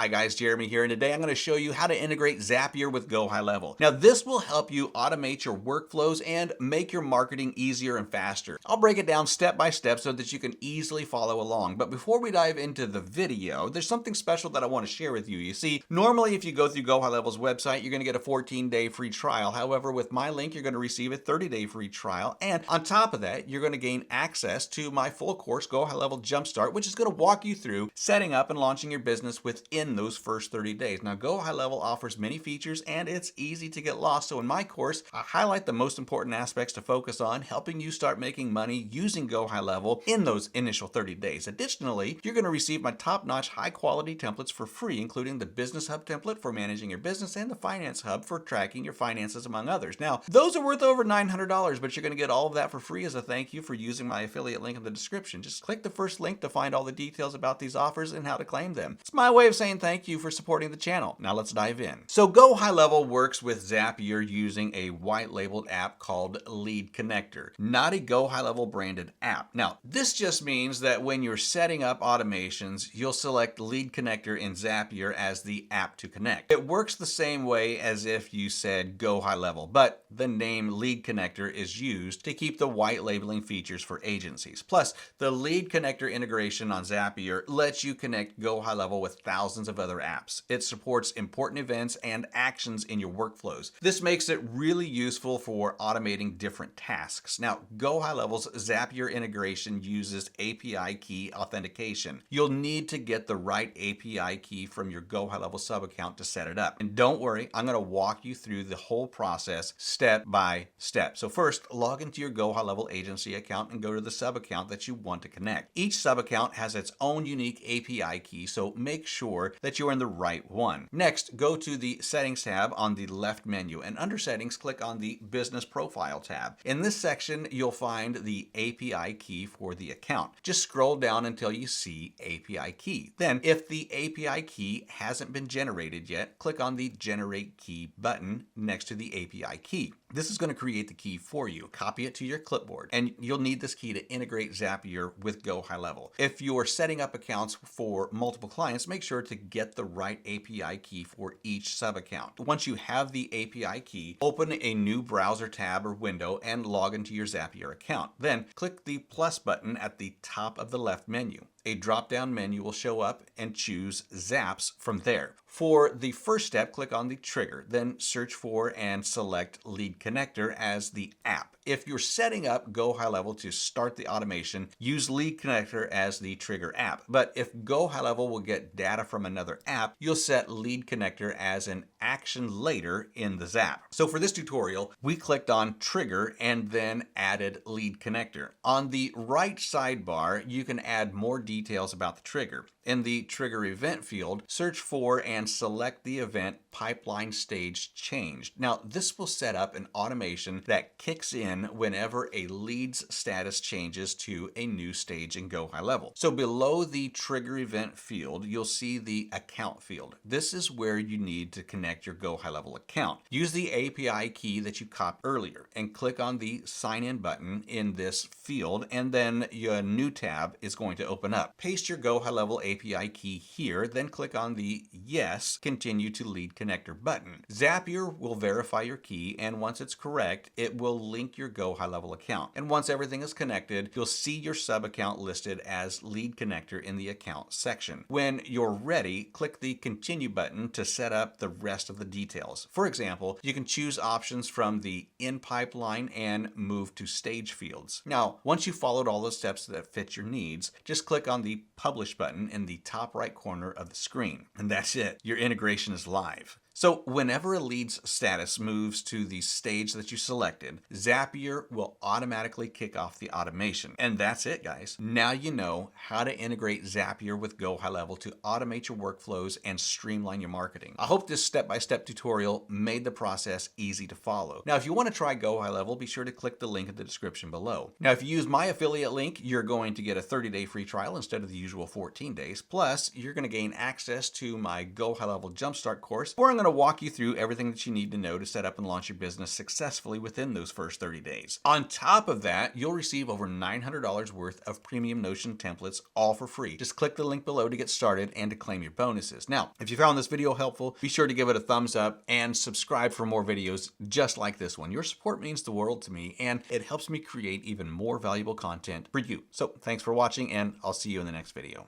Hi guys, Jeremy here, and today I'm going to show you how to integrate Zapier with GoHighLevel. Now this will help you automate your workflows and make your marketing easier and faster. I'll break it down step by step so that you can easily follow along. But before we dive into the video, there's something special that I want to share with you. You see, normally if you go through GoHighLevel's website, you're going to get a 14-day free trial. However, with my link, you're going to receive a 30-day free trial. And on top of that, you're going to gain access to my full course, GoHighLevel Jumpstart, which is going to walk you through setting up and launching your business within those first 30 days. Now, GoHighLevel offers many features and it's easy to get lost. So in my course, I highlight the most important aspects to focus on, helping you start making money using GoHighLevel in those initial 30 days. Additionally, you're going to receive my top-notch high-quality templates for free, including the Business Hub template for managing your business and the Finance Hub for tracking your finances, among others. Now, those are worth over $900, but you're going to get all of that for free as a thank you for using my affiliate link in the description. Just click the first link to find all the details about these offers and how to claim them. It's my way of saying thank you for supporting the channel. Now let's dive in. So GoHighLevel works with Zapier using a white labeled app called Lead Connector, not a GoHighLevel branded app. Now, this just means that when you're setting up automations, you'll select Lead Connector in Zapier as the app to connect. It works the same way as if you said GoHighLevel, but the name Lead Connector is used to keep the white labeling features for agencies. Plus, the Lead Connector integration on Zapier lets you connect GoHighLevel with thousands of other apps. It supports important events and actions in your workflows. This makes it really useful for automating different tasks. Now, GoHighLevel's Zapier integration uses API key authentication. You'll need to get the right API key from your GoHighLevel sub account to set it up. And don't worry, I'm going to walk you through the whole process step by step. So first, log into your GoHighLevel agency account and go to the sub account that you want to connect. Each sub account has its own unique API key, so make sure that you're in the right one. Next, go to the Settings tab on the left menu, and under Settings, click on the Business Profile tab. In this section, you'll find the API key for the account. Just scroll down until you see API key. Then, if the API key hasn't been generated yet, click on the Generate Key button next to the API key. This is going to create the key for you. Copy it to your clipboard, and you'll need this key to integrate Zapier with GoHighLevel. If you're setting up accounts for multiple clients, make sure to get the right API key for each sub-account. Once you have the API key, open a new browser tab or window and log into your Zapier account. Then click the plus button at the top of the left menu. A drop-down menu will show up and choose Zaps from there. For the first step, click on the trigger, then search for and select Lead Connector as the app. If you're setting up GoHighLevel to start the automation, use Lead Connector as the trigger app. But if GoHighLevel will get data from another app, you'll set Lead Connector as an action later in the Zap. So for this tutorial, we clicked on Trigger and then added Lead Connector. On the right sidebar, you can add more details about the trigger. In the Trigger Event field, search for and select the event Pipeline Stage Changed. Now, this will set up an automation that kicks in whenever a lead's status changes to a new stage in GoHighLevel. So below the Trigger Event field, you'll see the Account field. This is where you need to connect your GoHighLevel account. Use the API key that you copied earlier and click on the Sign In button in this field, and then your new tab is going to open up. Paste your GoHighLevel API key here, then click on the Yes, Continue to Lead Connector button. Zapier will verify your key, and once it's correct, it will link your GoHighLevel account. And once everything is connected, you'll see your sub account listed as Lead Connector in the Account section. When you're ready, click the Continue button to set up the rest of the details. For example, you can choose options from the In Pipeline and Move to Stage fields. Now, once you've followed all the steps that fit your needs, just click on the Publish button in the top right corner of the screen. And that's it. Your integration is live. So whenever a lead's status moves to the stage that you selected, Zapier will automatically kick off the automation. And that's it, guys. Now you know how to integrate Zapier with GoHighLevel to automate your workflows and streamline your marketing. I hope this step-by-step tutorial made the process easy to follow. Now, if you want to try GoHighLevel, be sure to click the link in the description below. Now, if you use my affiliate link, you're going to get a 30-day free trial instead of the usual 14 days. Plus, you're going to gain access to my GoHighLevel Jumpstart course, where I'm going going to walk you through everything that you need to know to set up and launch your business successfully within those first 30 days. On top of that, you'll receive over $900 worth of premium Notion templates, all for free. Just click the link below to get started and to claim your bonuses. Now, if you found this video helpful, be sure to give it a thumbs up and subscribe for more videos just like this one. Your support means the world to me, and it helps me create even more valuable content for you. So thanks for watching, and I'll see you in the next video.